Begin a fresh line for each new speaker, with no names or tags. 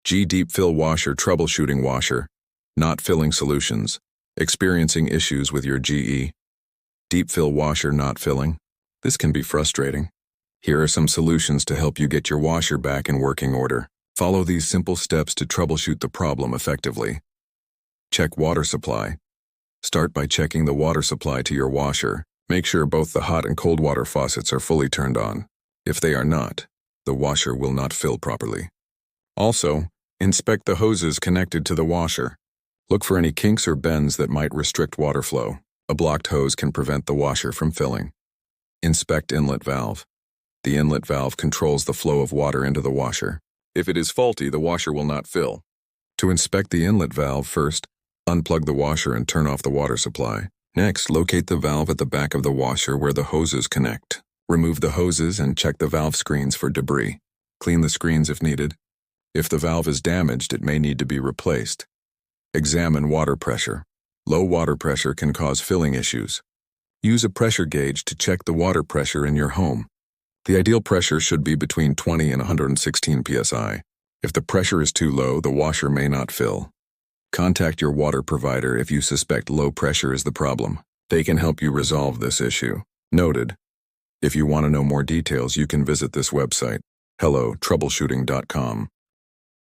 Deep Fill Washer Troubleshooting Washer. Not filling solutions. Experiencing issues with your GE. Deep fill washer not filling. This can be frustrating. Here are some solutions to help you get your washer back in working order. Follow these simple steps to troubleshoot the problem effectively. Check water supply. Start by checking the water supply to your washer. Make sure both the hot and cold water faucets are fully turned on. If they are not, the washer will not fill properly. Also, inspect the hoses connected to the washer. Look for any kinks or bends that might restrict water flow. A blocked hose can prevent the washer from filling. Inspect inlet valve. The inlet valve controls the flow of water into the washer. If it is faulty, the washer will not fill. To inspect the inlet valve, first, unplug the washer and turn off the water supply. Next, locate the valve at the back of the washer where the hoses connect. Remove the hoses and check the valve screens for debris. Clean the screens if needed. If the valve is damaged, it may need to be replaced. Examine water pressure. Low water pressure can cause filling issues. Use a pressure gauge to check the water pressure in your home. The ideal pressure should be between 20 and 116 psi. If the pressure is too low, the washer may not fill. Contact your water provider if you suspect low pressure is the problem. They can help you resolve this issue. Noted. If you want to know more details, you can visit this website, HelloTroubleshooting.com.